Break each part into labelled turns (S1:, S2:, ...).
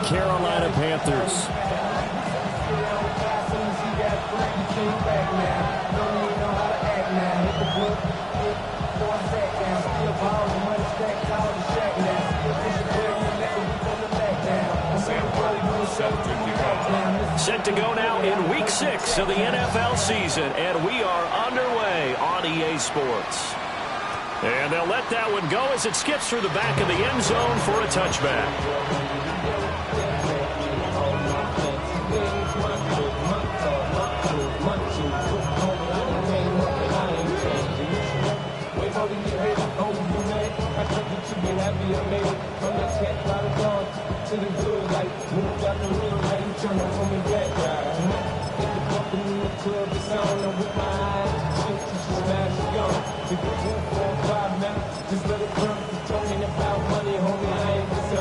S1: Carolina Panthers. Set to go now in Week 6 of the NFL season, and we are underway on EA Sports. And they'll let that one go as it skips through the back of the end zone for a touchback.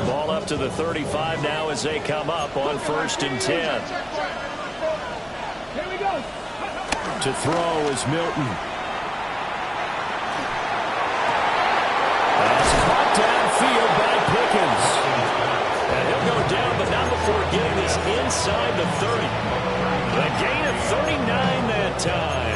S1: Ball up to the 35 now as they come up on 1st and 10.
S2: Here we go.
S1: To throw is Milton. That's caught downfield by Pickens. And he'll go down, but not before getting this inside the 30. A gain of 39 that time.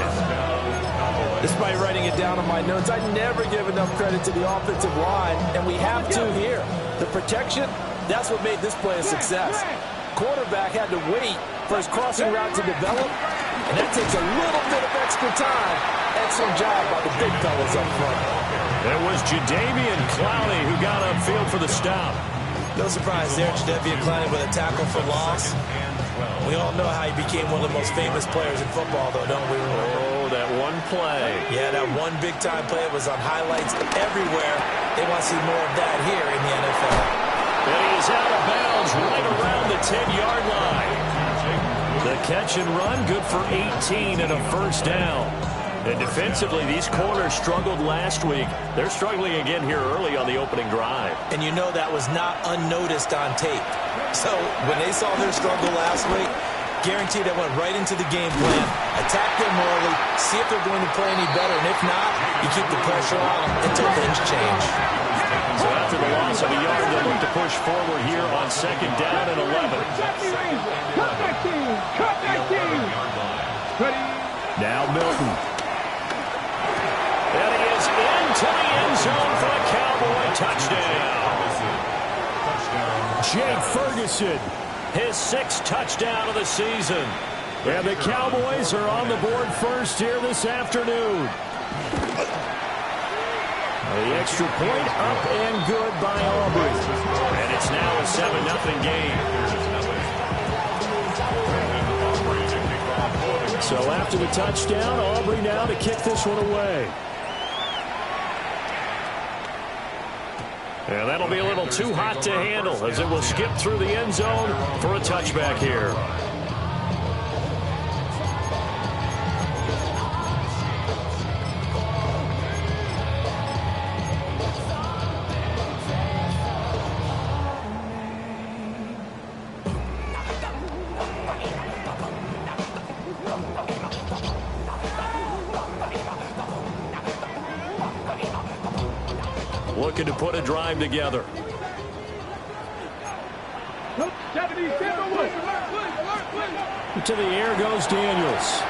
S3: Despite writing it down on my notes, I never give enough credit to the offensive line, and we have to here. The protection, that's what made this play a success. Quarterback had to wait for his crossing route to develop, and that takes a little bit of extra time. Excellent job by the big fellas up front.
S1: It was Jadeveon Clowney who got upfield for the stop.
S4: No surprise there, Jadeveon Clowney with a tackle for loss. We all know how he became one of the most famous players in football, though, don't we?
S1: Oh, that one play.
S4: Yeah, that one big-time play was on highlights everywhere. They want to see more of that here in the NFL.
S1: And he is out of bounds right around the 10-yard line. The catch and run, good for 18 and a first down. And defensively, these corners struggled last week. They're struggling again here early on the opening drive.
S4: And you know that was not unnoticed on tape. So when they saw their struggle last week, guaranteed they went right into the game plan, attack them early, see if they're going to play any better, and if not, you keep the pressure on until things change.
S1: So after the loss of a yard, they'll look to push forward here on 2nd down and 11.
S2: Cut that team! Cut that team! Ready?
S1: Now Milton. And he is into the end zone for a Cowboy touchdown. Jake Ferguson, his 6th touchdown of the season. And the Cowboys are on the board first here this afternoon. The extra point up and good by Aubrey. And it's now a 7-0 game. So after the touchdown, Aubrey now to kick this one away. And that'll be a little too hot to handle as it will skip through the end zone for a touchback here. Looking to put a drive together. To the air goes Daniels.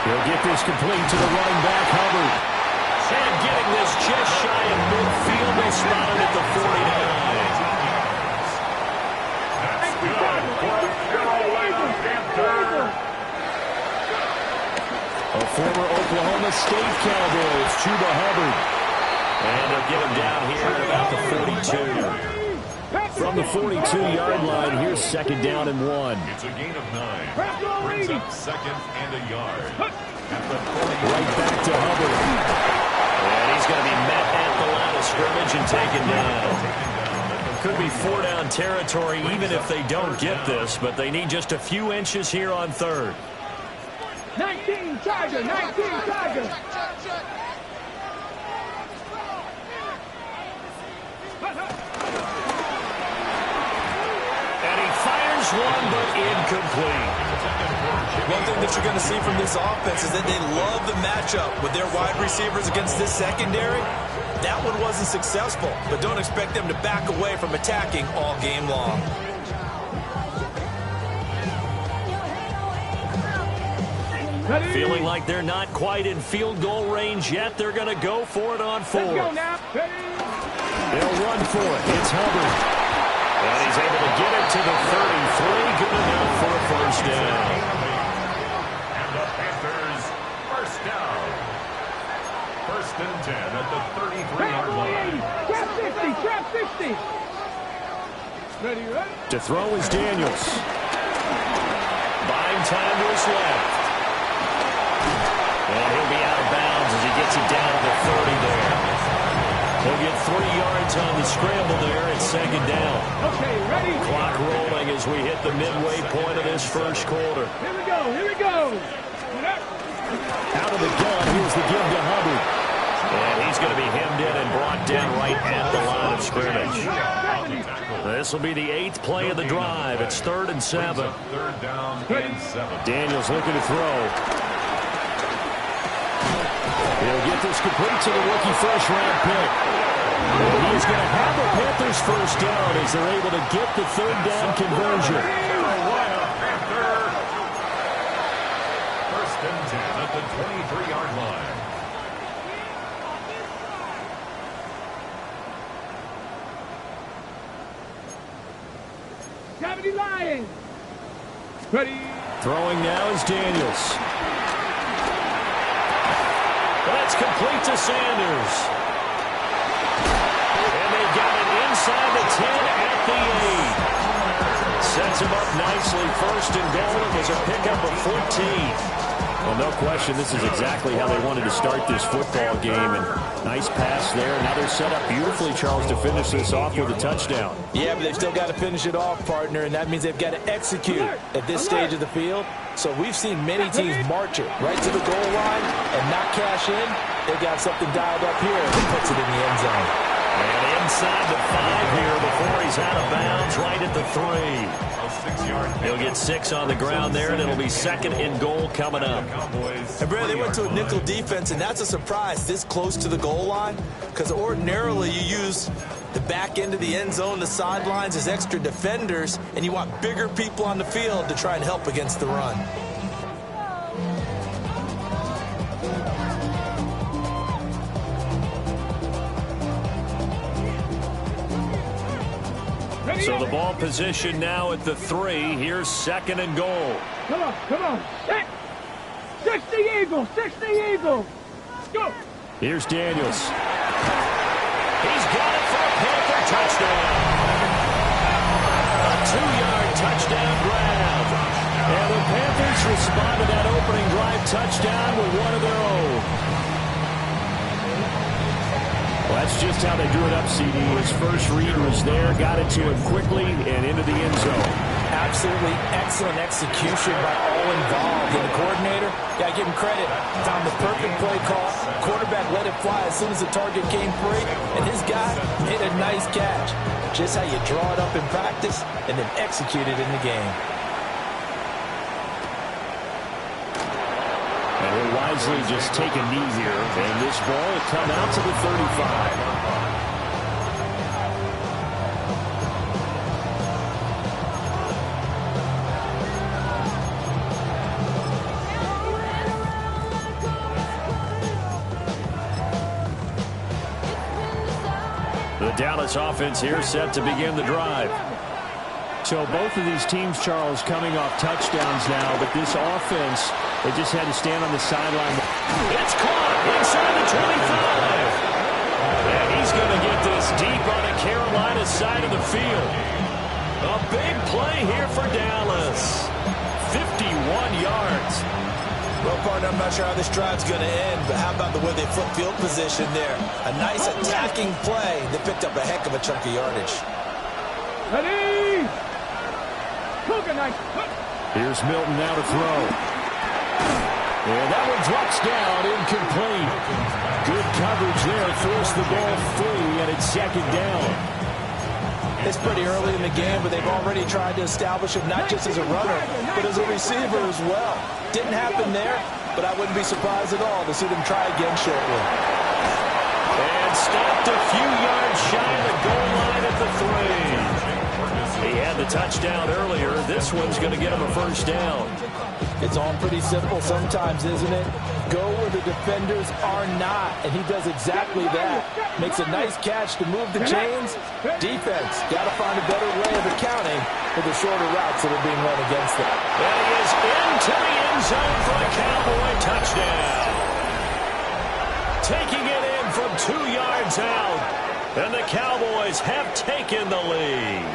S1: He'll get this complete to the running back, Hubbard. And getting this just shy of midfield, they spotted at the 49. A former Oklahoma State Cowboy is Chuba Hubbard. And they'll get him down here at about the 42. From the 42-yard line, here's 2nd down and 1.
S5: It's a gain of 9. Brings up 2nd and a yard. At the 40.
S1: Right back to Hubbard. And he's going to be met at the line of scrimmage and taken down. Could be 4-down territory even if they don't get this, but they need just a few inches here on 3rd.
S2: 19 Charger, 19 Charger.
S1: And he fires one, but incomplete.
S4: One thing that you're going to see from this offense is that they love the matchup with their wide receivers against this secondary. That one wasn't successful, but don't expect them to back away from attacking all game long.
S1: Feeling like they're not quite in field goal range yet. They're going to go for it on fourth.
S2: Let's go now.
S1: They'll run for it. It's Hubbard. And he's able to get it to the 33. Good enough for a first down.
S5: And the Panthers, first down. First and 10 at the 33-yard line.
S2: Trap 60, trap 60. Ready, ready?
S1: To throw is Daniels. Buying time to his left. And he'll be out of bounds as he gets it down to the 30 there. He'll get 3 yards on the scramble there at second down.
S2: Okay, ready?
S1: Clock rolling as we hit the midway point of this first quarter.
S2: Here we go, here we go.
S1: Out of the gun, here's the give to Hubbard. And he's going to be hemmed in and brought down right at the line of scrimmage. This will be the 8th play of the drive. It's 3rd and 7.
S5: Third down and 7.
S1: Daniels looking to throw. He'll get this complete to the rookie first-round pick. He's going to have the Panthers first down as they're able to get the 3rd down conversion.
S5: Panther. First and 10 at the 23-yard line.
S2: Gravity Lions. Ready?
S1: Throwing now is Daniels. That's complete to Sanders. And they've got it inside the 10 at the 8. Sets him up nicely. First and goal. It was a pickup of 14. Well, no question, this is exactly how they wanted to start this football game. And nice pass there. Now they're set up beautifully, Charles, to finish this off with a touchdown.
S3: Yeah, but they've still got to finish it off, partner, and that means they've got to execute at this stage of the field. So we've seen many teams march it right to the goal line and not cash in. They got something dialed up here that puts it in the end zone.
S1: And inside the 5 here before he's out of bounds, right at the 3. He'll get 6 on the ground there, and it'll be 2nd and goal coming up.
S4: And Brad, they went to a nickel defense, and that's a surprise this close to the goal line, because ordinarily you use the back end of the end zone, the sidelines as extra defenders, and you want bigger people on the field to try and help against the run.
S1: So the ball position now at the 3. Here's 2nd and goal.
S2: Come on, come on. 60 Eagles, 60 Eagles. Go.
S1: Here's Daniels. He's got it for a Panther touchdown. A 2-yard touchdown grab. And the Panthers respond to that opening drive touchdown with one of their own. Well, that's just how they drew it up, CD. His first read was there, got it to him quickly, and into the end zone.
S3: Absolutely excellent execution by all involved. And the coordinator, got to give him credit. Found the perfect play call. Quarterback let it fly as soon as the target came free, and his guy hit a nice catch. Just how you draw it up in practice and then execute it in the game.
S1: And he'll wisely just take a knee here. And this ball will come out to the 35. The Dallas offense here set to begin the drive. So both of these teams, Charles, coming off touchdowns now, but this offense, they just had to stand on the sideline. It's caught inside the 25. And he's going to get this deep on the Carolina side of the field. A big play here for Dallas. 51 yards.
S4: Well, partner, I'm not sure how this drive's going to end, but how about the way they flip field position there? A nice attacking play. They picked up a heck of a chunk of yardage.
S2: Ready?
S1: Here's Milton now to throw. And that one drops down, incomplete. Good coverage there, forced the ball free, and it's 2nd down.
S3: It's pretty early in the game, but they've already tried to establish him not just as a runner, but as a receiver as well. Didn't happen there, but I wouldn't be surprised at all to see them try again shortly.
S1: And stopped a few yards shy of the goal line at the 3. He had the touchdown earlier. This one's going to get him a first down.
S3: It's all pretty simple sometimes, isn't it? Go where the defenders are not, and he does exactly that. Makes a nice catch to move the chains. Defense, got to find a better way of accounting for the shorter routes that are being run against them.
S1: And he is into the end zone for a Cowboy touchdown. Taking it in from 2 yards out, and the Cowboys have taken the lead.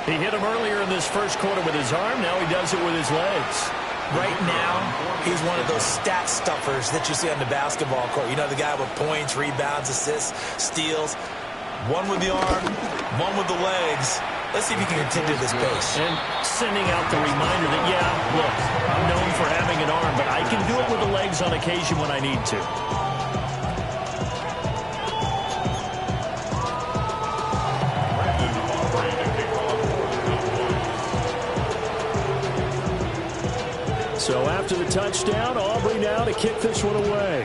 S1: He hit him earlier in this first quarter with his arm. Now he does it with his legs.
S4: Right now, he's one of those stat stuffers that you see on the basketball court. You know, the guy with points, rebounds, assists, steals. One with the arm, one with the legs. Let's see if he can continue this pace.
S1: And sending out the reminder that, yeah, look, I'm known for having an arm, but I can do it with the legs on occasion when I need to. So after the touchdown, Aubrey now to kick this one away.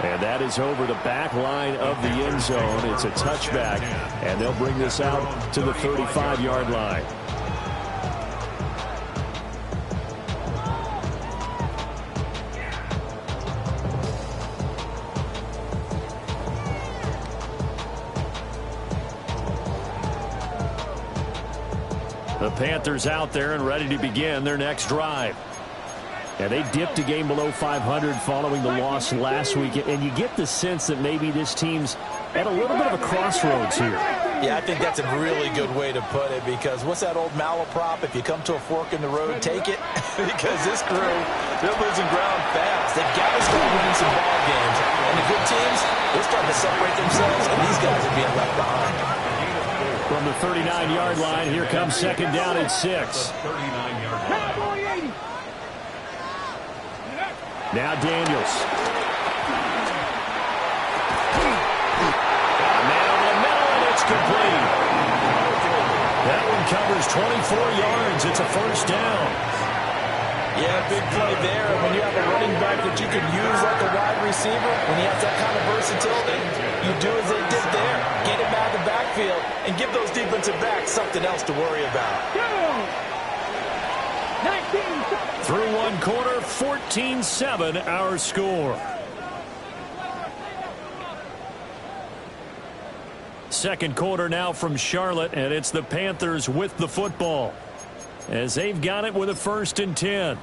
S1: And that is over the back line of the end zone. It's a touchback, and they'll bring this out to the 35-yard line. The Panthers out there and ready to begin their next drive. And they dipped a game below 500 following the loss last week. And you get the sense that maybe this team's at a little bit of a crossroads here.
S4: Yeah, I think that's a really good way to put it, because what's that old malaprop? If you come to a fork in the road, take it. Because this crew, they're losing ground fast. They've got to start winning some ball games. And the good teams, they're starting to separate themselves, and these guys are being left behind.
S1: From the 39-yard line, here comes second down at 6. Now Daniels. Man over the middle, and it's complete. That one covers 24 yards. It's a first down.
S4: Yeah, big play there. And when you have a running back that you can use like a wide receiver, when he has that kind of versatility, you do as they did there. Get him out of the backfield and give those defensive backs something else to worry about.
S1: Through one quarter, 14-7 our score. Second quarter now from Charlotte, and it's the Panthers with the football as they've got it with a 1st and 10.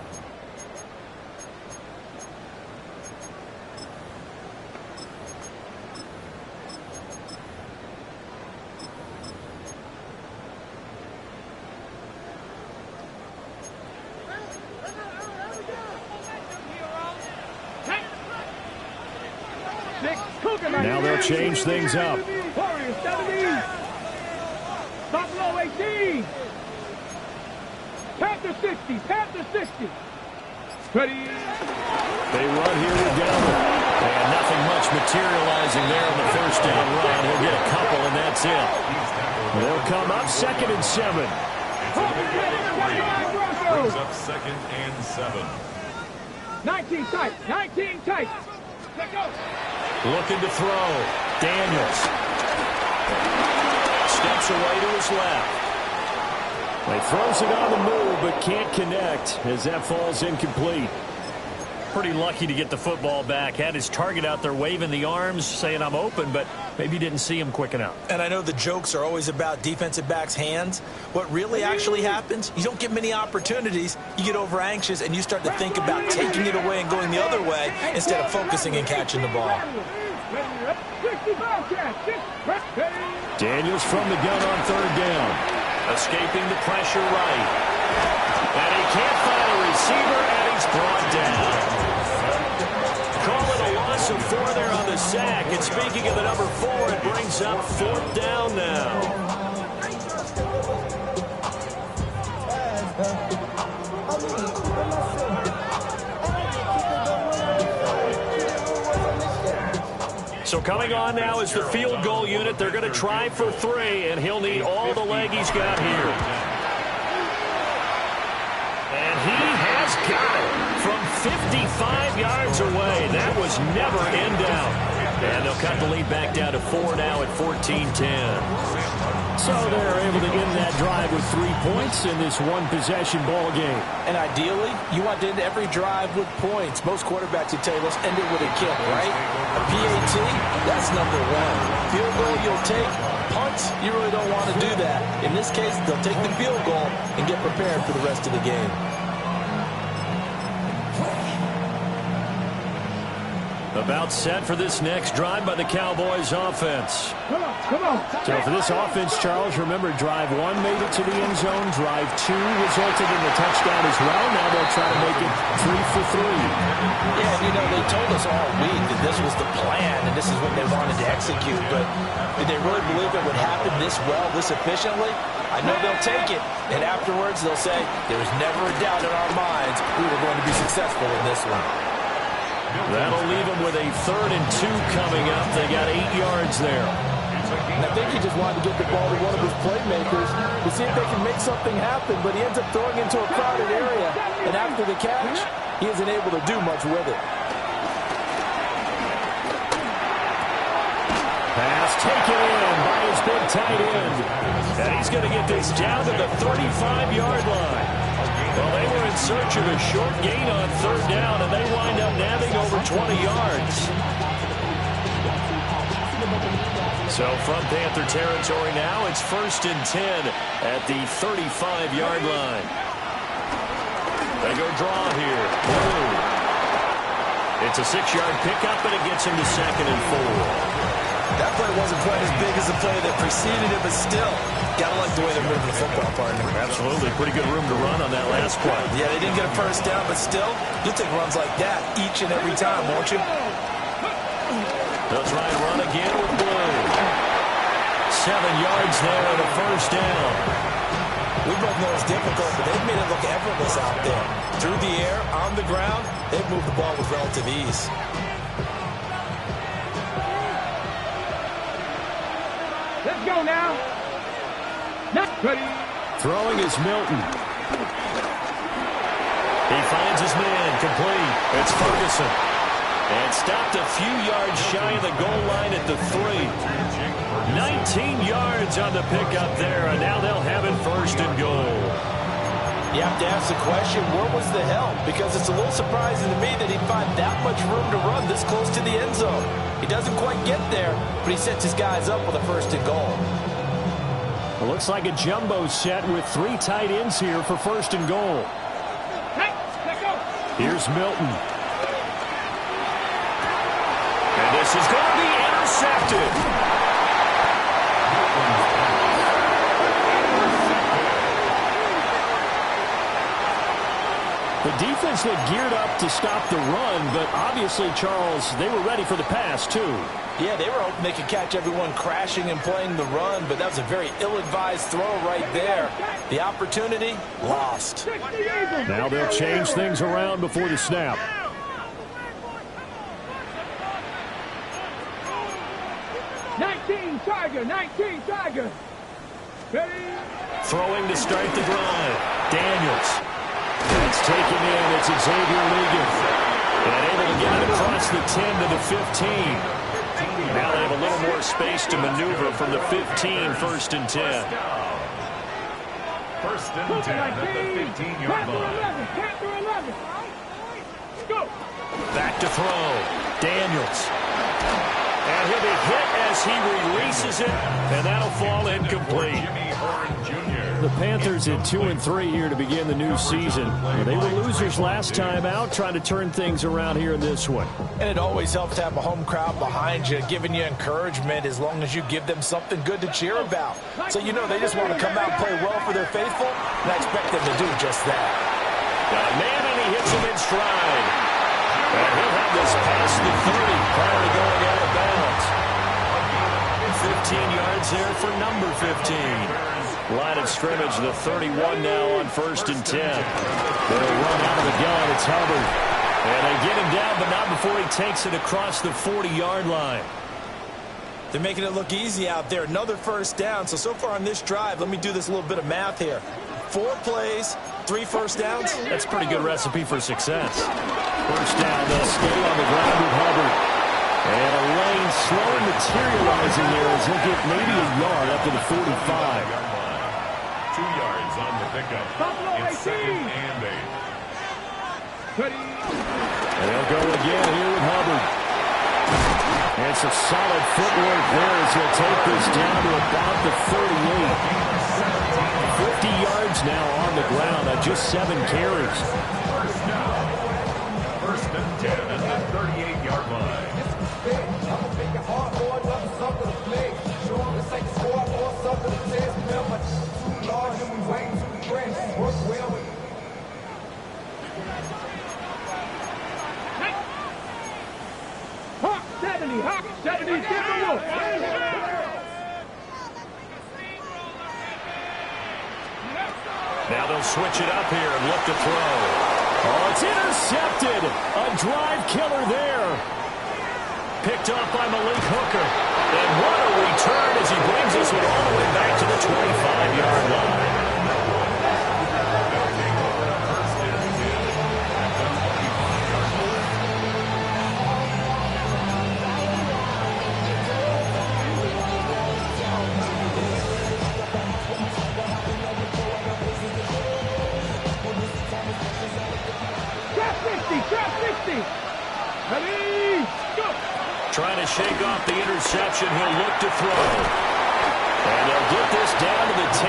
S1: Now they'll change things up.
S2: Buffalo 18. Panther 60. Panther 60. Ready.
S1: They run here with Galvin. And nothing much materializing there on the first down run. He'll get a couple, and that's it. They'll come up 2nd and 7.
S5: Brings up 2nd and 7.
S2: 19 tight. 19 tight. Let's go.
S1: Looking to throw. Daniels. Steps away to his left. He throws it on the move, but can't connect as that falls incomplete. Pretty lucky to get the football back. Had his target out there waving the arms, saying I'm open, but maybe didn't see him quick enough.
S4: And I know the jokes are always about defensive backs' hands. What really actually happens, you don't get many opportunities. You get over anxious, and you start to think about taking it away and going the other way instead of focusing and catching the ball.
S1: Daniels from the gun on 3rd down. Escaping the pressure right. And he can't find a receiver, and he's brought down. Call it a loss of 4 there on the sack. And speaking of the number 4, it brings up 4th down now. So coming on now is the field goal unit. They're going to try for 3, and he'll need all the leg he's got here. And he has got it from 55 yards away. That was never in doubt. And they'll cut the lead back down to 4 now at 14-10.
S2: So they're able to end that drive with 3 points in this one-possession ball game.
S3: And ideally, you want to end every drive with points. Most quarterbacks would tell you, let's end it with a kick, right? A PAT, that's number one. Field goal you'll take. Punts, you really don't want to do that. In this case, they'll take the field goal and get prepared for the rest of the game.
S1: About set for this next drive by the Cowboys offense.
S2: Come on.
S6: So for this offense, Charles, remember, drive 1 made it to the end zone. Drive 2 resulted in the touchdown as well. Now they'll try to make it 3 for 3.
S3: Yeah, you know, they told us all week that this was the plan and this is what they wanted to execute. But did they really believe it would happen this well, this efficiently? I know they'll take it. And afterwards, they'll say, there was never a doubt in our minds we were going to be successful in this one.
S1: That'll leave them with a 3rd and 2 coming up. They got 8 yards there.
S3: And I think he just wanted to get the ball to one of his playmakers to see if they can make something happen, but he ends up throwing into a crowded area. And after the catch, he isn't able to do much with it.
S1: Pass taken in by his big tight end. And he's going to get this down to the 35-yard line. Well, they were in search of a short gain on 3rd down, and they wind up nabbing over 20 yards. So from Panther territory now, it's 1st and 10 at the 35-yard line. They go draw here. Boom. It's a 6-yard pickup, and it gets him to 2nd and 4.
S3: That play wasn't quite as big as the play that preceded it, but still, gotta like the way they're moving the football, partner.
S1: Absolutely. Pretty good room to run on that last play.
S3: Yeah, they didn't get a 1st down, but still, you'll take runs like that each and every time, won't you?
S1: They'll try and run again with Blue. 7 yards there and a 1st down.
S3: We both know it's difficult, but they've made it look effortless out there. Through the air, on the ground, they've moved the ball with relative ease.
S2: Let's go now. Not ready.
S1: Throwing is Milton. He finds his man, complete. It's Ferguson. And stopped a few yards shy of the goal line at the 3. 19 yards on the pickup there, and now they'll have it 1st and goal.
S3: You have to ask the question, where was the help? Because it's a little surprising to me that he'd find that much room to run this close to the end zone. He doesn't quite get there, but he sets his guys up with a 1st and goal.
S6: It looks like a jumbo set with 3 tight ends here for 1st and goal.
S2: Hey, let's go.
S6: Here's Milton.
S1: And this is going to be intercepted.
S6: The defense looked geared up to stop the run, but obviously, Charles, they were ready for the pass, too.
S3: Yeah, they were hoping they could catch everyone crashing and playing the run, but that was a very ill-advised throw right there. The opportunity, lost.
S6: Now they'll change things around before the snap.
S2: Nineteen Tiger. Ready?
S1: Throwing to start the drive. Daniels. It's taken in. It's Xavier Ligon. And able to get it across the 10 to the 15. Now they have a little more space to maneuver from the 15, 1st and 10.
S5: 1st and 10 at the 15-yard line.
S2: Panther 11. Go.
S1: Back to throw. Daniels. And he'll be hit as he releases it, and that'll fall incomplete.
S6: The Panthers at 2-3 here to begin the new season. They were losers last time out, trying to turn things around here in this one.
S3: And it always helps to have a home crowd behind you, giving you encouragement as long as you give them something good to cheer about. So you know they just want to come out and play well for their faithful, and I expect them to do just that.
S1: Got a man, and he hits him in stride. And he'll have this past the 30 prior to going out of bounds. 15 yards there for number 15. Line of scrimmage, the 31 now on 1st and 10. They'll run out of the gun. It's Hubbard. And they get him down, but not before he takes it across the 40-yard line.
S3: They're making it look easy out there. Another 1st down. So far on this drive, let me do this little bit of math here. 4 plays, 3 1st downs.
S1: That's a pretty good recipe for success. 1st down, they'll stay on the ground with Hubbard. And a lane
S6: slow in materializing there as he'll get maybe a yard up to the 45.
S5: 2 yards on the pickup. It's 2nd and 8.
S6: They'll go again here with Hubbard. And some solid footwork there as he'll take this down to about the 38. 50 yards now on the ground on just 7 carries.
S5: First down. 1st and 10 at the 38-yard line.
S2: Hawk 70, Hawk 70, Timberwolves.
S1: Now they'll switch it up here and look to throw.
S6: Oh, it's intercepted. A drive killer there.
S1: Picked up by Malik Hooker. And what a return as he brings this one all the way back to the 25-yard line.
S2: Ready, go!
S1: Trying to shake off the interception. He'll look to throw. And they'll get this down to the 10.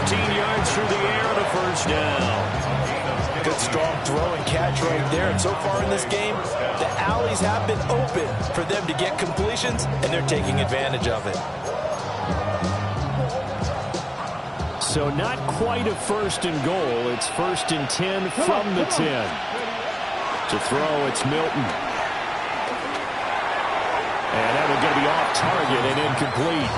S1: 15 yards through the air and a first down.
S3: Good strong throw and catch right there. And so far in this game, the alleys have been open for them to get completions, and they're taking advantage of it.
S6: So not quite a 1st and goal. It's 1st and 10 from the 10. To throw, it's Milton. And that will going to be off target and incomplete.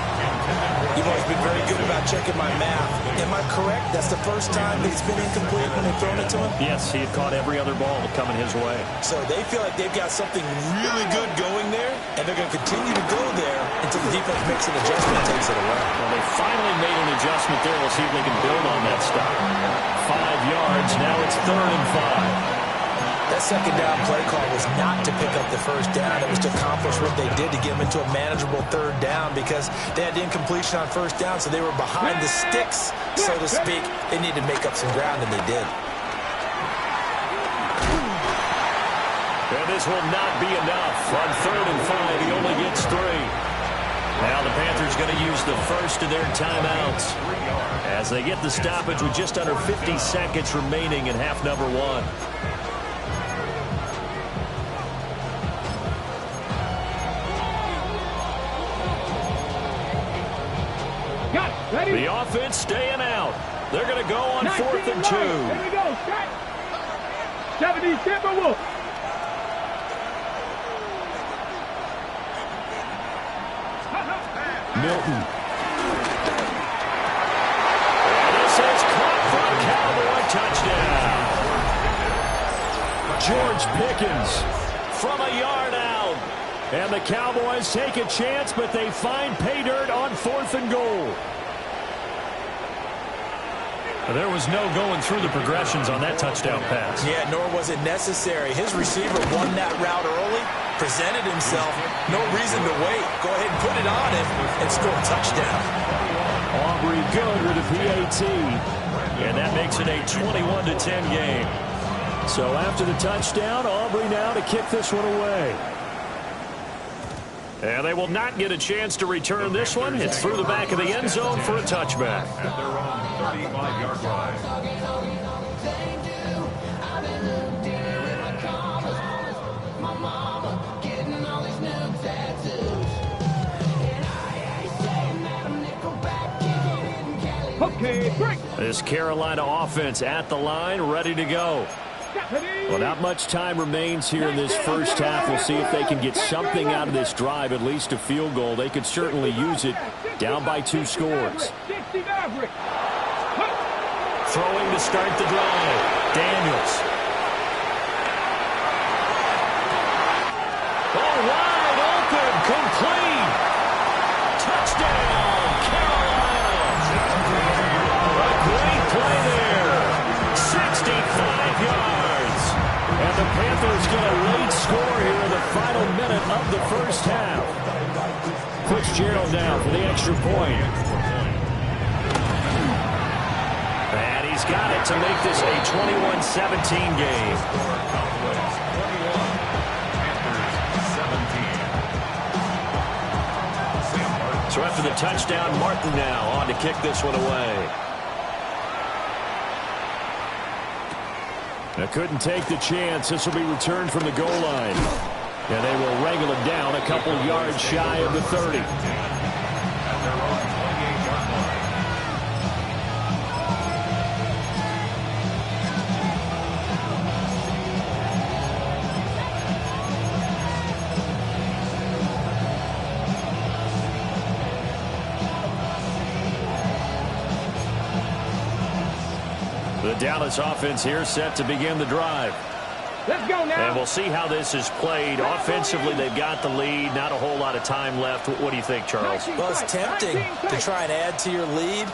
S3: You've always been very good about checking my math. Am I correct? That's the first time that it's been incomplete when they've thrown it to him?
S1: Yes, he had caught every other ball coming his way.
S3: So they feel like they've got something really good going there, and they're going to continue to go there until the defense makes an adjustment and takes it away.
S1: Well, they finally made an adjustment there. We'll see if they can build on that stop. 5 yards. Now it's 3rd and 5.
S3: That second down play call was not to pick up the first down. It was to accomplish what they did to get them into a manageable 3rd down because they had incompletion on 1st down, so they were behind the sticks, so to speak. They needed to make up some ground, and they did.
S1: And this will not be enough. On 3rd and 5, he only gets 3. Now the Panthers going to use the first of their timeouts as they get the stoppage with just under 50 seconds remaining in half number 1. The offense staying out. They're going to go on 4th and 2.
S2: Here we go, shot. 70 Timberwolves.
S6: Milton.
S1: And this is caught for a Cowboy touchdown.
S6: George Pickens from a yard out. And the Cowboys take a chance, but they find pay dirt on 4th and goal.
S1: There was no going through the progressions on that touchdown pass.
S3: Yeah, nor was it necessary. His receiver won that route early, presented himself. No reason to wait. Go ahead and put it on him and score a touchdown.
S6: Aubrey good with a PAT.
S1: And that makes it a 21-10 game.
S6: So after the touchdown, Aubrey now to kick this one away.
S1: And they will not get a chance to return this one. It's through the back of the end zone for a touchback.
S5: At their own 35-yard line.
S2: Okay, break.
S1: This Carolina offense at the line, ready to go.
S6: Well, not much time remains here in this first half. We'll see if they can get something out of this drive, at least a field goal. They could certainly use it down by 2 scores.
S1: Throwing to start the drive. Daniels. Oh, wide open, complete. Touchdown, Carolina. A great play there. 65 yards.
S6: And the Panthers get a late score here in the final final minute of the first half. Fitzgerald now for the extra point. And he's got it to make this a 21-17 game. So after the touchdown, Martin now on to kick this one away. Now couldn't take the chance. This will be returned from the goal line. And they will wrangle it down a couple yards shy of the 30. The Dallas offense here set to begin the drive.
S2: Let's go now.
S6: And we'll see how this is played. Offensively, they've got the lead. Not a whole lot of time left. What do you think, Charles?
S4: Well, it's tempting to try and add to your lead,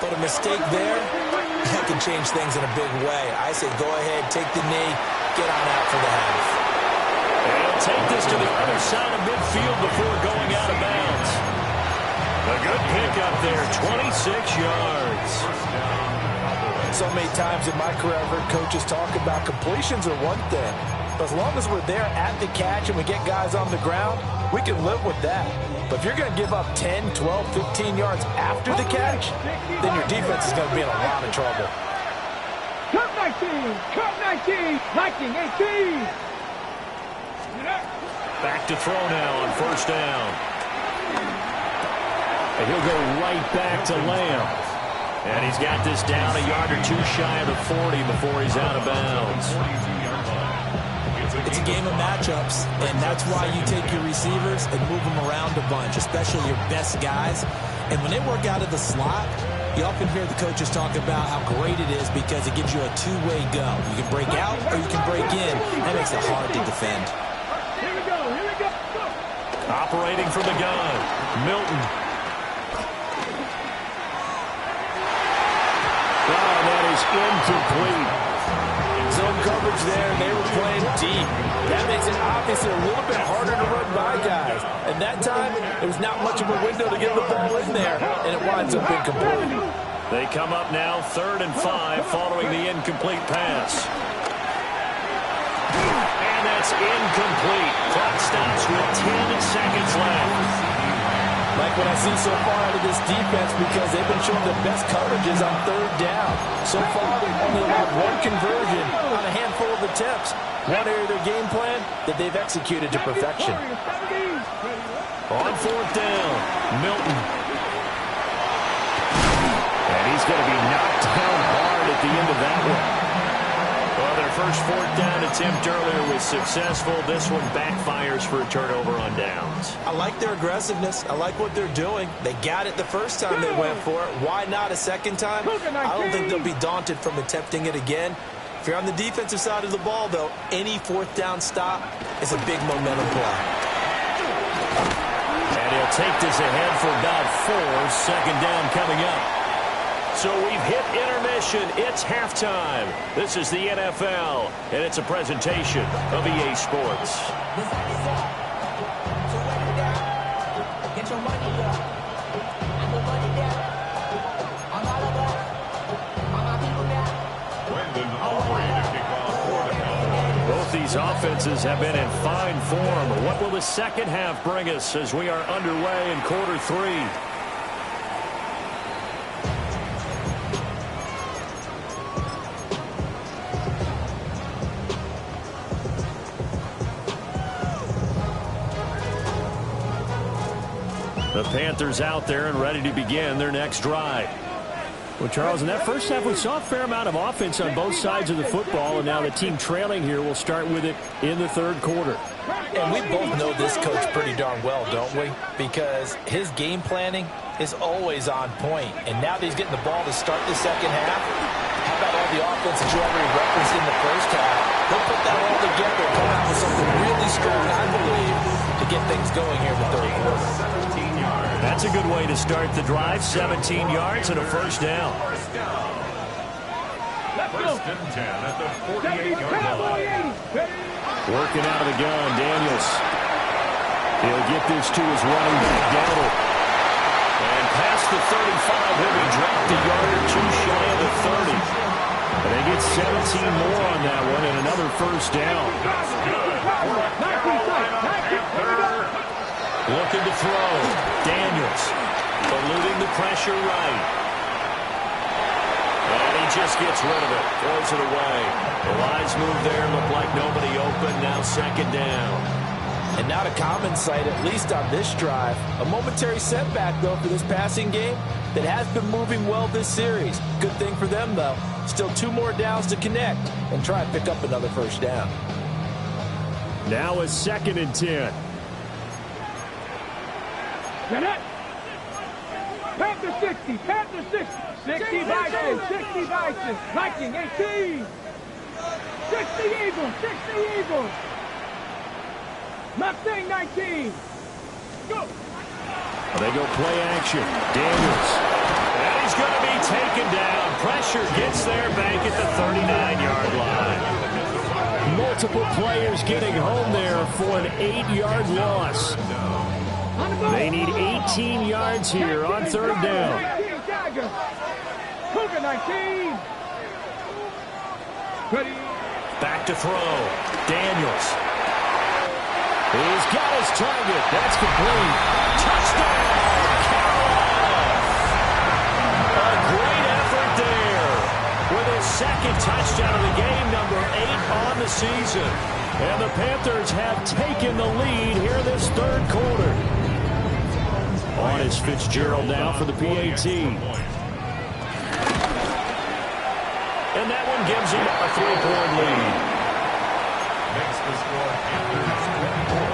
S4: but a mistake there, that can change things in a big way. I say go ahead, take the knee, get on out for the half.
S6: And he'll take this to the other side of midfield before going out of bounds. A good pickup there, 26 yards.
S4: So many times in my career, I've heard coaches talk about completions are one thing. But as long as we're there at the catch and we get guys on the ground, we can live with that. But if you're going to give up 10, 12, 15 yards after the catch, then your defense is going to be in a lot of trouble.
S2: Cut 19, Viking 18.
S6: Back to throw now on first down. And he'll go right back to Lamb. And he's got this down a yard or two shy of the 40 before he's out of bounds.
S4: It's a game of matchups, and that's why you take your receivers and move them around a bunch, especially your best guys. And when they work out of the slot, you often hear the coaches talk about how great it is because it gives you a two-way go. You can break out or you can break in. That makes it hard to defend.
S2: Here we go.
S6: Operating from the gun, Milton. That is incomplete.
S3: Zone coverage there, and they were playing deep. That makes it obviously a little bit harder to run by guys. And that time, there was not much of a window to get the ball in there, and it winds up incomplete.
S6: They come up now 3rd and 5 following the incomplete pass. And that's incomplete. Clock stops with 10 seconds left.
S3: Like what I see so far out of this defense, because they've been showing the best coverages on 3rd down. So far, they've only allowed one conversion on a handful of attempts. One area of their game plan that they've executed to perfection.
S6: On 4th down, Milton. And he's going to be knocked down hard at the end of that one. Well, their first 4th down attempt earlier was successful. This one backfires for a turnover on downs.
S4: I like their aggressiveness. I like what they're doing. They got it the first time they went for it. Why not a second time? I don't think they'll be daunted from attempting it again. If you're on the defensive side of the ball, though, any 4th down stop is a big momentum play.
S6: And he'll take this ahead for about 4. 2nd down coming up. So we've hit intermission. It's halftime. This is the NFL, and it's a presentation of EA Sports. Both these offenses have been in fine form. What will the second half bring us as we are underway in quarter 3? The Panthers out there and ready to begin their next drive. Well, Charles, in that first half, we saw a fair amount of offense on both sides of the football, and now the team trailing here will start with it in the 3rd quarter.
S3: And we both know this coach pretty darn well, don't we? Because his game planning is always on point. And now that he's getting the ball to start the second half, how about all the offense that you already referenced in the first half? He'll put that all together and come out with something really strong, I believe, to get things going here in the 3rd quarter.
S6: That's a good way to start the drive. 17 yards and a first down.
S5: 1st and 10 at the 48-yard line.
S6: Working out of the gun, Daniels. He'll get this to his running back, Dowdle. And past the 35, he'll be dropped a yard or two shy of the 30. And they get 17 more on that one and another first down. Looking to throw. Daniels eluding the pressure right. And he just gets rid of it. Throws it away. The wise move there. Looked like nobody open. Now second down.
S3: And not a common sight, at least on this drive. A momentary setback, though, for this passing game that has been moving well this series. Good thing for them, though. Still 2 more downs to connect and try and pick up another first down.
S6: Now a 2nd and 10.
S2: Get it. Panther 60. Panther 60. 60 Vikings. 60 Vikings. Viking 18. 60 Eagles. 60 Eagles. Mustang 19. Go.
S6: They go play action. Daniels.
S1: And he's going to be taken down. Pressure gets there back at the 39-yard line.
S6: Multiple players getting home there for an 8-yard loss. They need 18 yards here on 3rd down.
S2: 19 Tiger. Cougar 19. Ready.
S6: Back to throw. Daniels. He's got his target. That's complete. Touchdown, Carolina! A great effort there with his 2nd touchdown of the game, number 8 on the season. And the Panthers have taken the lead here in this 3rd quarter. On is Fitzgerald now for the PAT. And that one gives him a 3-point lead.
S5: Makes the score Panthers 24.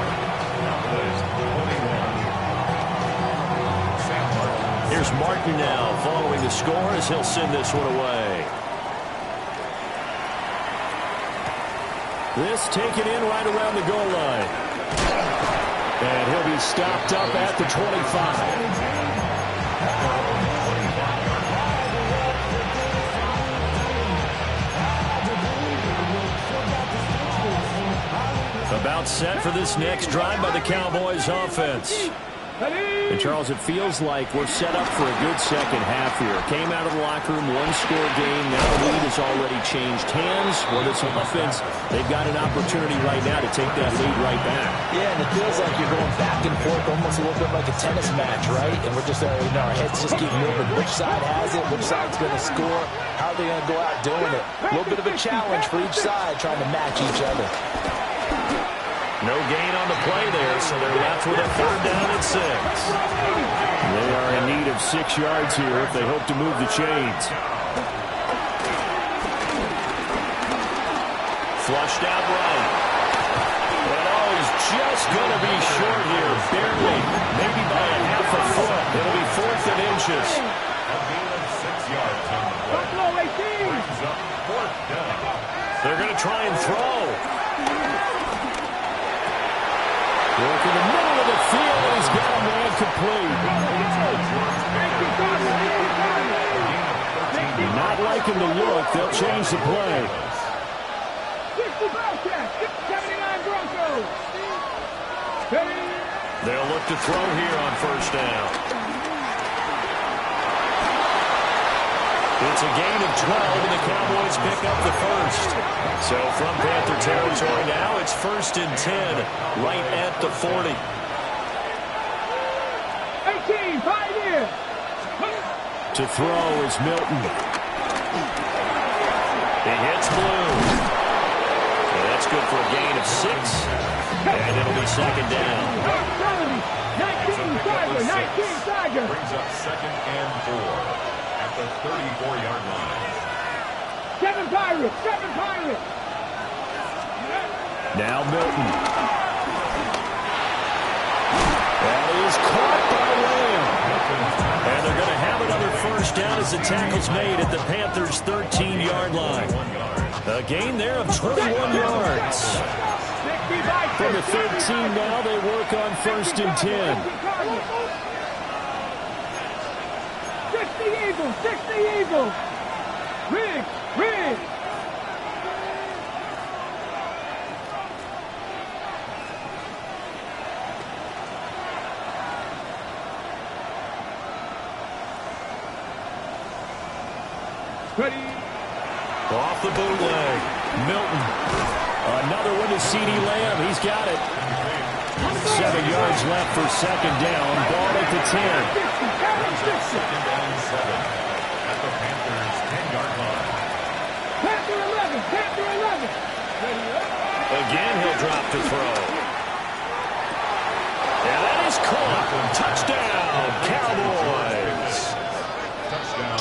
S5: Cowboys 21.
S6: Here's Martin now following the score as he'll send this one away. This taken in right around the goal line. And he'll be stopped up at the 25. About set for this next drive by the Cowboys offense. And Charles, it feels like we're set up for a good second half here. Came out of the locker room, 1-score game. Now the lead has already changed hands. Well, this offense, they've got an opportunity right now to take that lead right back.
S3: Yeah, and it feels like you're going back and forth almost a little bit like a tennis match, right? And we're just, our heads just keep moving. Which side has it? Which side's going to score? How are they going to go out doing it? A little bit of a challenge for each side trying to match each other.
S6: No gain on the play there, so they're left with a 3rd down and 6. They are in need of 6 yards here if they hope to move the chains. Flushed out right. And he's just going to be short here, barely, maybe by a half a foot. It'll be 4th and inches.
S5: A gain of 6 yards on the play.
S2: Buffalo 18.
S5: Brings up 4th down.
S6: They're going to try and throw. Look in the middle of the field, and he's got a man complete. Not liking the look. They'll change the play.
S2: 60 Bobcats. 79 Broncos.
S6: They'll look to throw here on 1st down. It's a gain of 12, and the Cowboys pick up the 1st. So from Panther territory now, it's 1st and 10, right at the 40.
S2: 18, Pioneer.
S6: To throw is Milton. He hits Blue. And that's good for a gain of 6. And it'll be 2nd down.
S2: 19 Tiger, 19 Tiger.
S5: Brings up 2nd and 4. At the 34-yard line.
S2: 7 Pirates, 7 Pirates.
S6: Now Milton. That is caught by Lamb. And they're going to have another 1st down as the tackle's made at the Panthers' 13-yard line. A gain there of 21 yards. From the 13 now, they work on 1st and 10.
S2: 60 Eagles, 60 Eagles. Rig, rig. Ready.
S6: Off the bootleg. Milton. Another one to C.D. Lamb. He's got it. 7 yards left for second down. Ball at the 10.
S5: Second down 7 at the Panthers' 10-yard line.
S2: Panther 11. Panther 11. Ready up.
S6: Again, he'll drop to throw. And that is caught. Touchdown, Cowboys.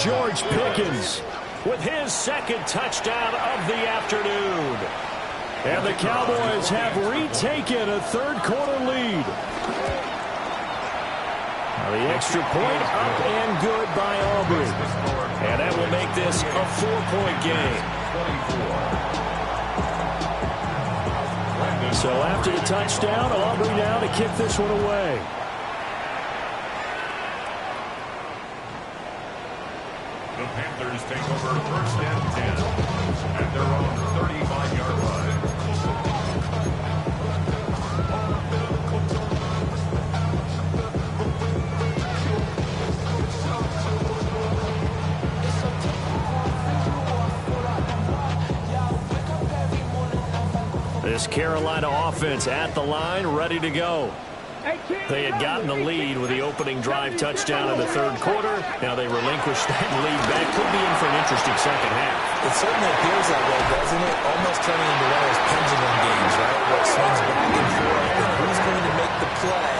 S6: George Pickens with his second touchdown of the afternoon. And the Cowboys have retaken a third-quarter lead. Now the extra point up and good by Aubrey. And that will make this a 4-point game. So after the touchdown, Aubrey now to kick this one away.
S5: The Panthers take over first and 10 at their own 35-yard line.
S6: This Carolina offense at the line, ready to go. They had gotten the lead with the opening drive touchdown in the third quarter. Now they relinquished that lead back. Could be in for an interesting second half.
S4: It certainly appears that way, doesn't it? Almost turning into one of those pendulum games, right? Where it swings back and forth. And who's going to make the play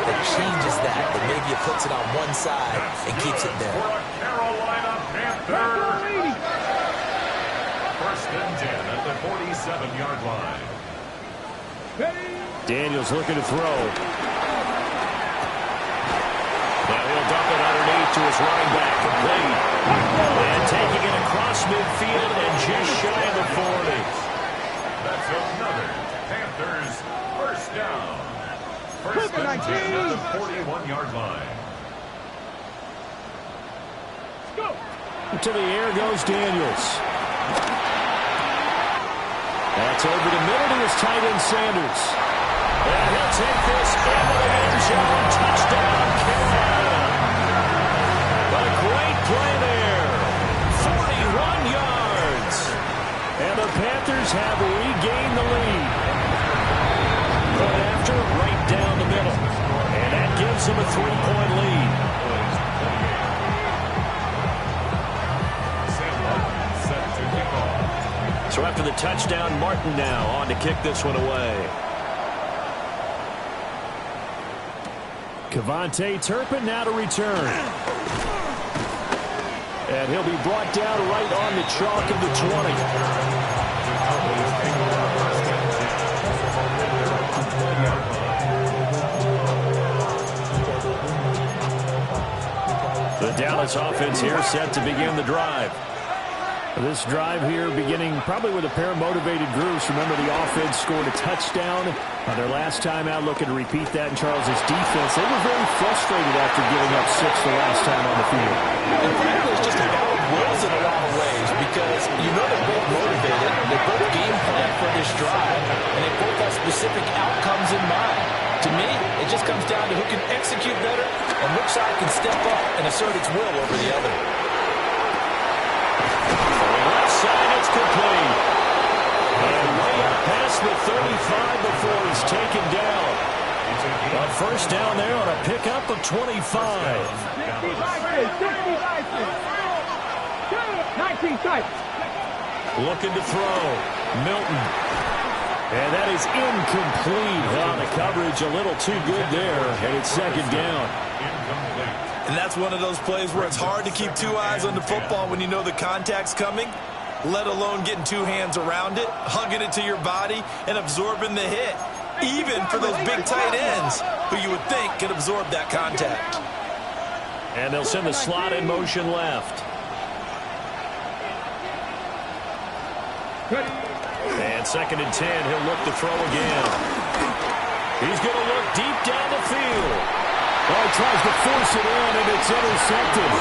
S4: that changes that maybe it puts it on one side and keeps it there?
S5: For a Carolina Panther. First and 10 at the 47-yard line.
S6: Daniels looking to throw. Now he'll dump it underneath to his running back. Complete. And taking it across midfield and just shy of the 40.
S5: That's another Panthers first down. First and 10 at the 41-yard line.
S6: To the air goes Daniels. That's over the middle to his tight end Sanders. And he'll take this into the end zone. Touchdown, Carolina. A great play there. 41 yards. And the Panthers have regained the lead. But after, right down the middle. And that gives them a 3-point lead. So after the touchdown, Martin now on to kick this one away. Kevontae Turpin now to return. And he'll be brought down right on the chalk of the 20. The Dallas offense here set to begin the drive. This drive here beginning probably with a pair of motivated groups. Remember, the offense scored a touchdown on their last time out, looking to repeat that in Charles's defense. They were very frustrated after giving up 6 the last time on the field.
S4: And frankly, it's just about wills in a lot of ways because you know they're both motivated. They both game plan for this drive, and they both have specific outcomes in mind. To me, it just comes down to who can execute better and which side can step up and assert its will over the other.
S6: It's complete. And way up past the 35 before he's taken down. A first down there on a pickup of 25.
S2: 19 types.
S6: Looking to throw. Milton. And that is incomplete. On the coverage a little too good there. And it's second down.
S3: And that's one of those plays where it's hard to keep 2 eyes on the football when you know the contact's coming, let alone getting 2 hands around it, hugging it to your body, and absorbing the hit, even for those big tight ends who you would think could absorb that contact.
S6: And they'll send the slot in motion left. And second and 10, he'll look to throw again. He's going to look deep down the field. Oh, he tries to force it in, and it's intercepted.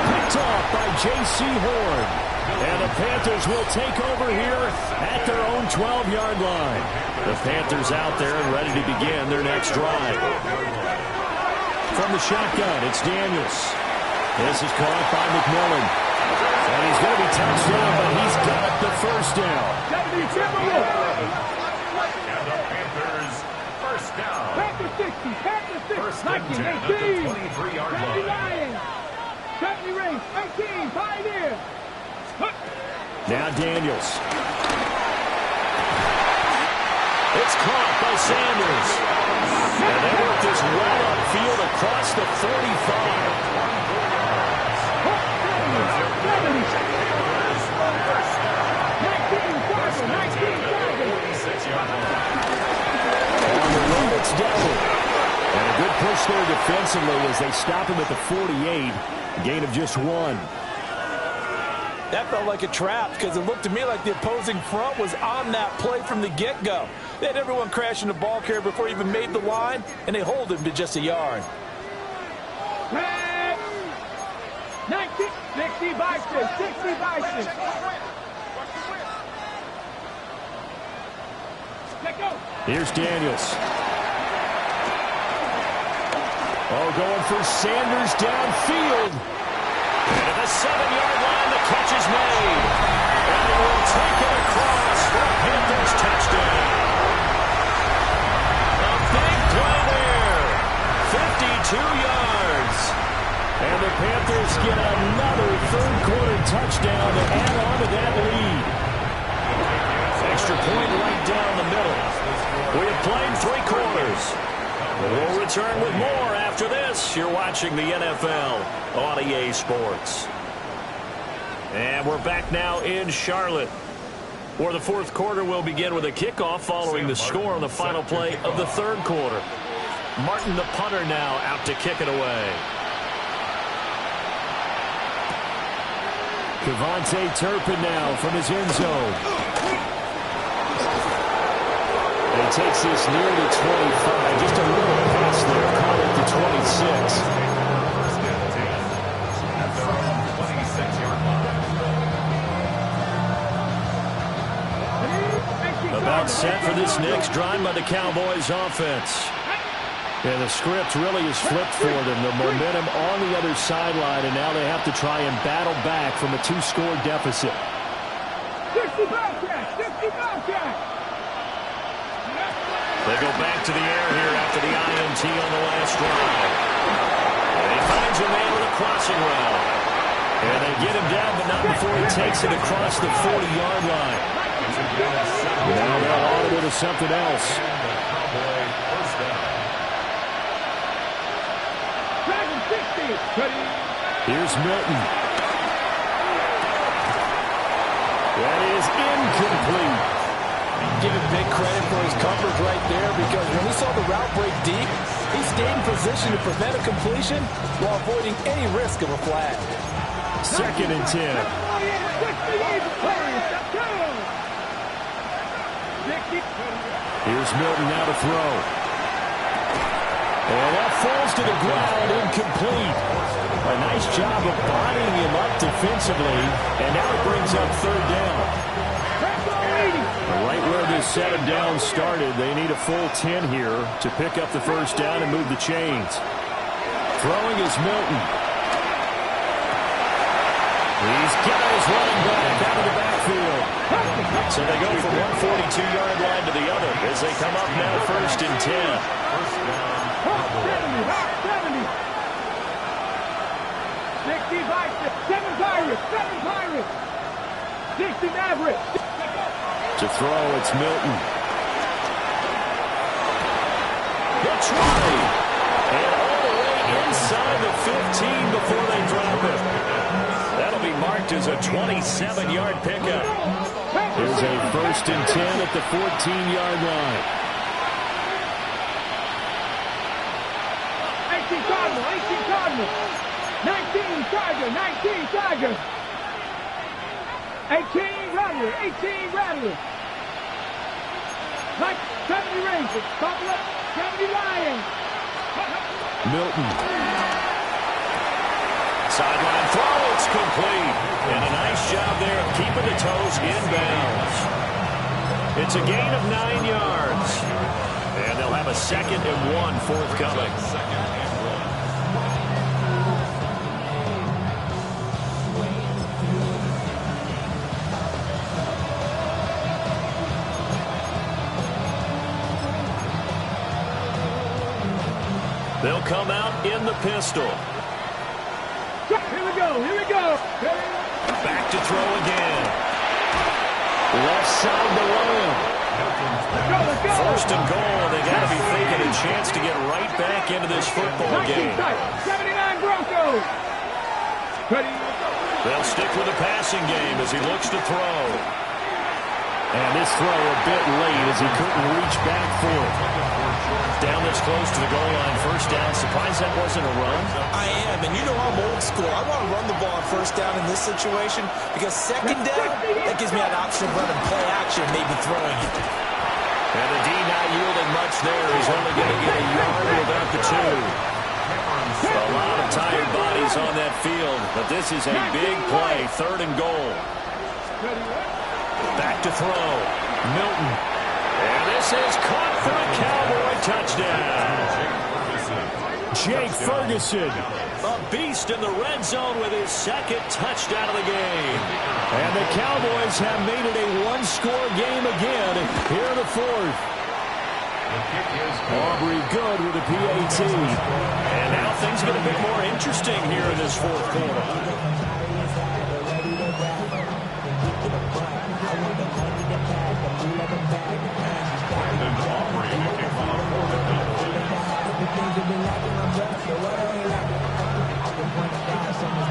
S6: Picked off by J.C. Horn. And the Panthers will take over here at their own 12-yard line. The Panthers out there and ready to begin their next drive. From the shotgun, it's Daniels. This is caught by McMillan. And he's going to be touched down, but he's got the first down.
S5: And the Panthers, first down.
S2: Panthers 60, Panthers 60.
S5: First and 10 at the 23-yard line.
S2: 70 Race, 18, Pioneer.
S6: Now Daniels. It's caught by Sanders. And they work this right upfield across the 45.
S2: 19,
S6: On the run, it's Devlin. And a good push there defensively as they stop him at the 48. Gain of just 1.
S3: That felt like a trap because it looked to me like the opposing front was on that play from the get-go. They had everyone crashing the ball carrier before he even made the line, and they hold him to just a yard.
S2: 19, 60 by 6, 60 by 6. Let go.
S6: Here's Daniels. Oh, going for Sanders downfield. And at the 7-yard line, the catch is made. And they will take it across for a Panthers touchdown. A big play there. 52 yards. And the Panthers get another third-quarter touchdown to add on to that lead. Extra point right down the middle. We have played 3 quarters. We'll return with more after this. You're watching the NFL on EA Sports. And we're back now in Charlotte, where the fourth quarter will begin with a kickoff following the score on the final play of the third quarter. Martin, the punter, now out to kick it away. Devontae Turpin now from his end zone. And he takes this near the 25. Just a little pass there. Caught at the 26. About set for this next drive by the Cowboys offense. And the script really is flipped for them. The momentum on the other sideline, and now they have to try and battle back from a 2-score deficit.
S2: 60 Bobcat, 60 Bobcat.
S6: They go back to the air here after the INT on the last drive. And he finds a man with a crossing route. And they get him down, but not before he takes it across the 40-yard line. Now they'll auto it to something else. Here's Milton. That is incomplete.
S3: Give him big credit for his coverage right there, because when he saw the route break deep, he stayed in position to prevent a completion while avoiding any risk of a flag.
S6: 2nd and 10. Here's Milton now to throw. And that falls to the ground, incomplete. A nice job of bodying him up defensively, and now it brings up 3rd down. Right where this 7 down started, they need a full 10 here to pick up the first down and move the chains. Throwing is Milton. He's got his running back out of the backfield. So they go from one 42-yard line to the other as they come up now 1st and 10.
S2: 60 Vikings, 7 Pirates, 7 Pirates. 60 Mavericks.
S6: To throw, it's Milton. It's right. And all the way inside the 15 before they drop it. That'll be marked as a 27-yard pickup. Here's a 1st and 10 at the 14-yard line.
S2: 18 Cardinal, 18 Cardinal. 19 Tiger, 19 Tiger. 18 Rattler, 18 Rattler. 70 Rangers, 70 Lions.
S6: Milton. Sideline throw, it's complete. And a nice job there of keeping the toes inbounds. It's a gain of 9 yards. And they'll have a 2nd and 1 forthcoming. the pistol.
S2: Here we go. Here we go.
S6: Back to throw again. Left side to Lamb.
S2: Let's go.
S6: First and goal. They got to be thinking a chance to get right back into this football game.
S2: 79 Broncos. Ready.
S6: They'll stick with the passing game as he looks to throw. And this throw a bit late as he couldn't reach back for it. Down this close to the goal line, first down. Surprised that wasn't a run?
S4: I am, and you know I'm old school. I want to run the ball on first down in this situation because second down, that gives me an option of running play action, maybe throwing it.
S6: And the D not yielding much there. He's only going to get a yard without the 2. A lot of tired bodies on that field, but this is a big play, third and goal. Back to throw. Milton. And this is caught for a Cowboy touchdown. Jake Ferguson, a beast in the red zone with his second touchdown of the game. And the Cowboys have made it a one-score game again here in the fourth. Aubrey good with the PAT. And now things get a bit more interesting here in this fourth quarter.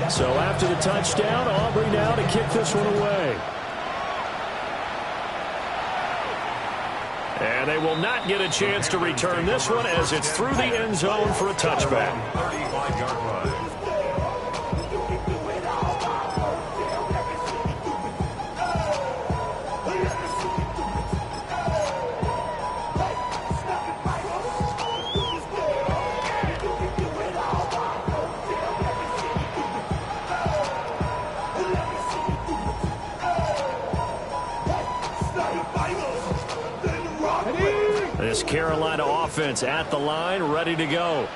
S6: So after the touchdown, Aubrey now to kick this one away. And they will not get a chance to return this one as it's through the end zone for a touchback.
S5: 35-yard line.
S6: This Carolina offense at the line, ready to go.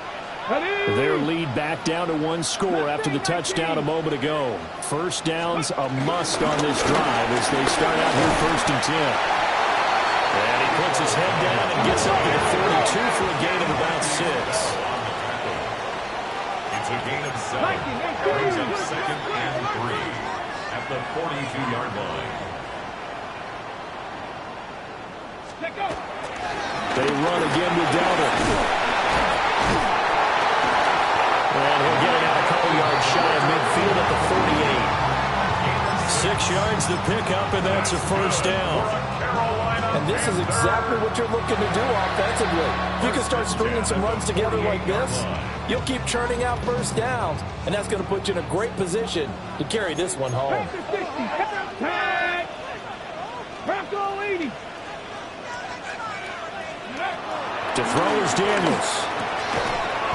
S6: Their lead back down to one score after the touchdown a moment ago. First down's a must on this drive as they start out here first and 10. And he puts his head down and gets up to the 42 for a gain of about 6.
S5: It's a gain of 7. Brings up second and 3 at the 42-yard line.
S6: They run again with Delvin. And he'll get it out a couple yards shy of midfield at the 48. 6 yards the pickup, and that's a first down.
S3: And this is exactly what you're looking to do offensively. If you can start stringing some runs together like this, you'll keep churning out first downs, and that's going to put you in a great position to carry this one home.
S2: Bronco 80.
S6: To throw is Daniels.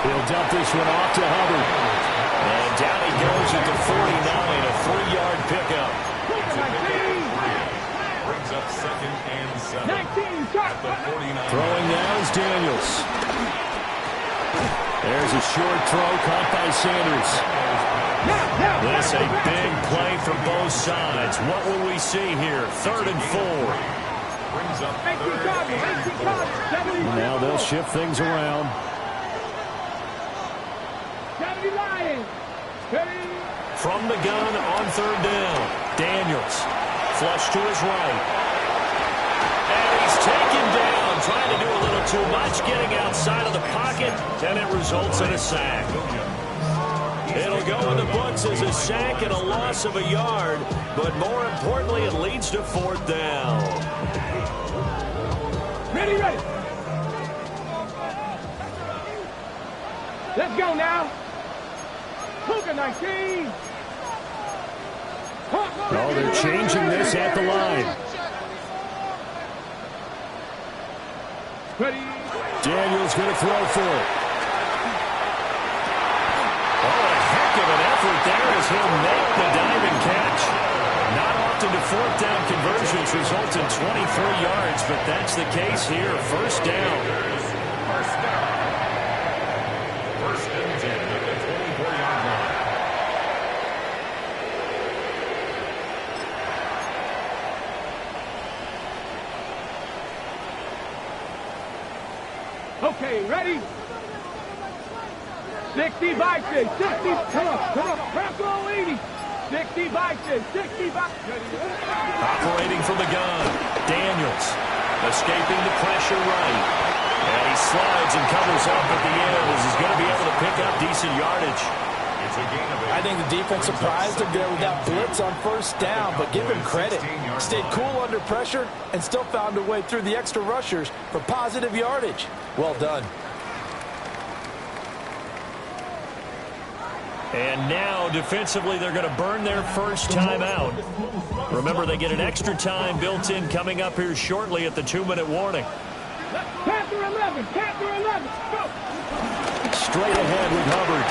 S6: He'll dump this one off to Hubbard. And down he goes at the 49, a 3-yard pickup.
S5: Brings up second and 7 at the 49.
S6: Throwing now is Daniels. There's a short throw caught by Sanders. This a big play for both sides. What will we see here? Third and 4. Now they'll shift things around. From the gun on third down. Daniels. Flush to his right. And he's taken down. Trying to do a little too much. Getting outside of the pocket. And it results in a sack. It'll go in the books as a sack and a loss of a yard. But more importantly, it leads to fourth down.
S2: Ready. Let's go now. Puka 19.
S6: Oh, they're changing this at the line.
S2: Ready.
S6: Daniels going to throw for it. Oh, a heck of an effort there as he'll make the diving catch. Not often do fourth down conversions result in 23 yards, but that's the case here. First down.
S5: First down. First and 10 at the 24-yard line.
S2: Okay, ready? 60 by 6, 60, come on, Bravo 80. 60 by 6, 60 by...
S1: Operating from the gun, Daniels escaping the pressure right. And he slides and covers up at the end as he's going to be able to pick up decent yardage.
S3: I think the defense surprised him there with that blitz on first down, but give him credit. Stayed cool under pressure and still found a way through the extra rushers for positive yardage. Well done.
S1: And now, defensively, they're going to burn their first time out. Remember, they get an extra time built in coming up here shortly at the 2-minute warning.
S2: Panther 11, Panther 11, go!
S1: Straight ahead with Hubbard.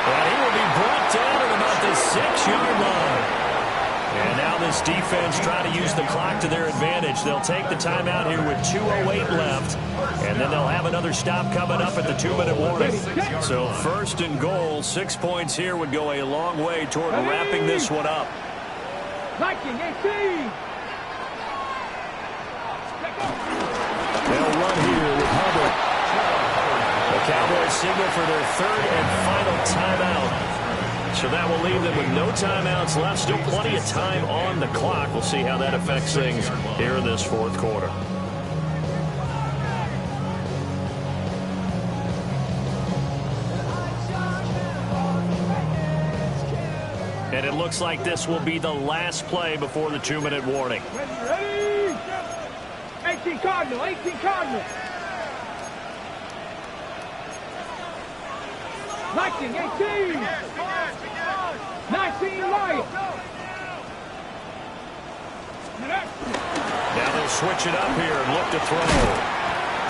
S1: And he will be brought down at about the 6-yard line. And now this defense trying to use the clock to their advantage. They'll take the timeout here with 2:08 left. And then they'll have another stop coming up at the 2-minute warning. So 1st and goal, 6 points here would go a long way toward wrapping this one up.
S2: Viking 18.
S1: They'll run here with Hubbard. The Cowboys signal for their 3rd and final timeout. So that will leave them with no timeouts left. Still plenty of time on the clock. We'll see how that affects things here in this 4th quarter. And it looks like this will be the last play before the 2-minute warning.
S2: Ready? 18 Cardinal, 18 Cardinal. Viking 18. 19 Lion.
S1: Now they'll switch it up here and look to throw.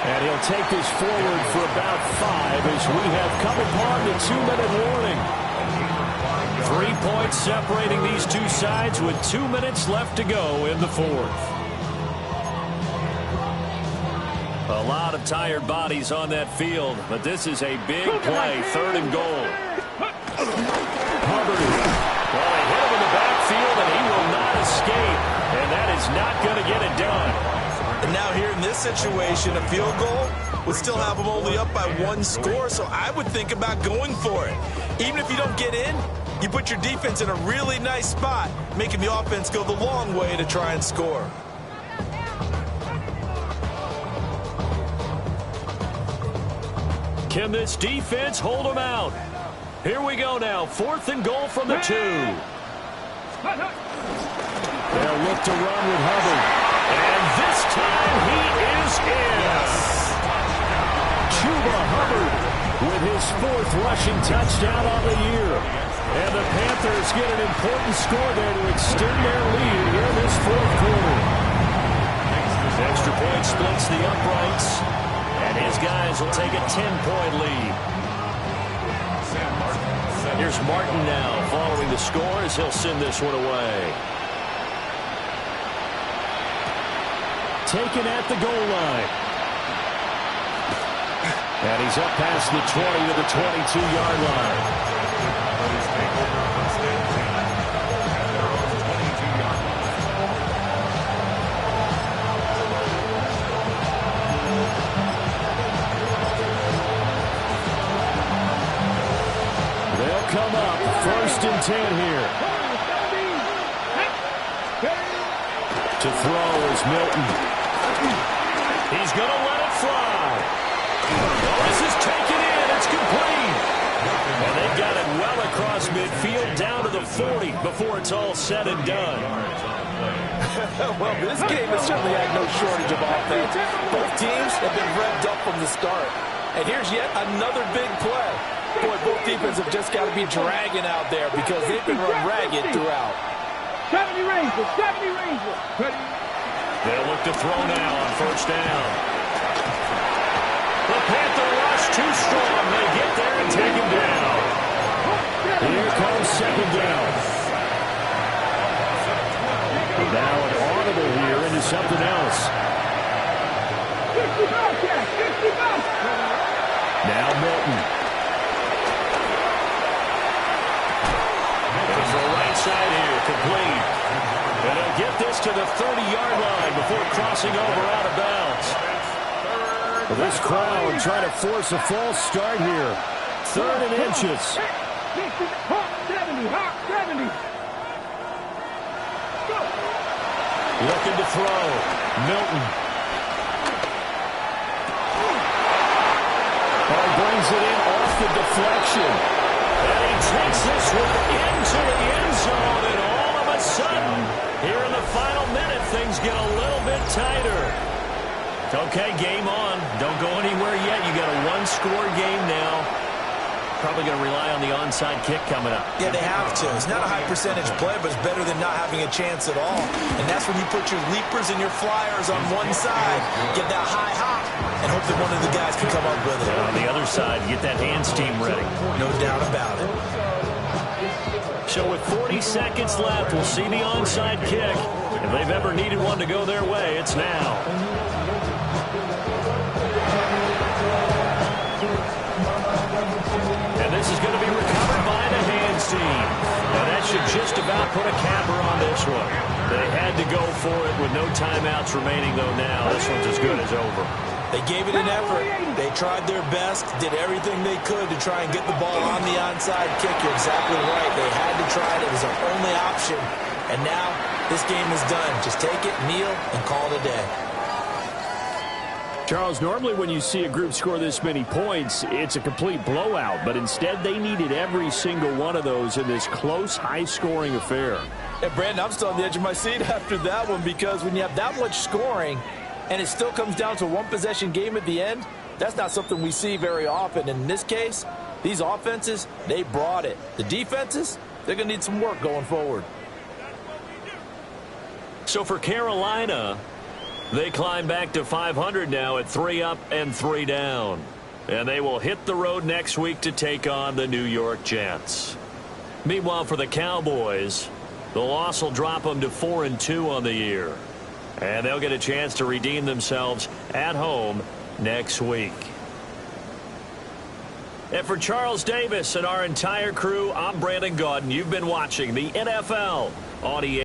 S1: And he'll take this forward for about 5 as we have come upon the 2-minute warning. 3 points separating these two sides with 2 minutes left to go in the 4th. A lot of tired bodies on that field, but this is a big play, 3rd and goal. Hubbard. Well, they hit him in the backfield, and he will not escape. And that is not going to get it done.
S4: And now here in this situation, a field goal would still have them only up by 1 score, so I would think about going for it. Even if you don't get in, you put your defense in a really nice spot, making the offense go the long way to try and score.
S1: Can this defense hold them out? Here we go now. 4th and goal from the 2. They'll look to run with Hubbard. And this time he is in. Chuba Hubbard with his 4th rushing touchdown on the year. And the Panthers get an important score there to extend their lead here in this 4th quarter. Extra point splits the uprights. And his guys will take a 10-point lead. Here's Martin now following the score as he'll send this one away. Taken at the goal line. And he's up past the 20 to the 22-yard line. Come up, 1st and 10 here. To throw is Milton. He's going to let it fly. This is taken in. It's complete. And they've got it well across midfield down to the 40 before it's all said and done.
S3: Well, this game has certainly had no shortage of offense. Both teams have been revved up from the start. And here's yet another big play. Boy, both defenses have just got to be dragging out there because they've been run ragged throughout.
S2: 70 Rangers, 70 Rangers.
S1: They'll look to throw now on 1st down. The Panther rush too strong. They get there and take him down. Here comes 2nd down. Now an audible here into something else.
S2: 50 Bobcats, 50 Bobcats.
S1: Now Milton. The right side here, complete. And he'll get this to the 30-yard line before crossing over out of bounds. This crowd trying to force a false start here. 3rd and inches.
S2: 70, hot 70. Go.
S1: Looking to throw. Milton. Oh, brings it in off the deflection. And he takes this one into the end zone, and all of a sudden, here in the final minute, things get a little bit tighter. Okay, game on. Don't go anywhere yet. You got a one-score game now. Probably going to rely on the onside kick coming up.
S4: Yeah, they have to. It's not a high percentage play, but it's better than not having a chance at all. And that's when you put your leapers and your flyers on one side, get that high hop, and hope that one of the guys can come up with it.
S1: And on the other side, get that hands team ready.
S4: No doubt about it.
S1: So with 40 seconds left, we'll see the onside kick. If they've ever needed one to go their way, it's now. And this is going to be recovered by the hands team. And that should just about put a capper on this one. They had to go for it with no timeouts remaining, though, now. This one's as good as over.
S4: They gave it an effort. They tried their best, did everything they could to try and get the ball on the onside kick. You're exactly right. They had to try it. It was their only option. And now this game is done. Just take it, kneel, and call it a day.
S1: Charles, normally when you see a group score this many points, it's a complete blowout. But instead, they needed every single one of those in this close, high-scoring affair.
S4: Yeah, Brandon, I'm still on the edge of my seat after that one, because when you have that much scoring and it still comes down to a one-possession game at the end, that's not something we see very often. In this case, these offenses, they brought it. The defenses, they're going to need some work going forward.
S1: So for Carolina, they climb back to 500 now at 3 up and 3 down. And they will hit the road next week to take on the New York Jets. Meanwhile, for the Cowboys, the loss will drop them to 4-2 on the year. And they'll get a chance to redeem themselves at home next week. And for Charles Davis and our entire crew, I'm Brandon Gaudin. You've been watching the NFL on EA.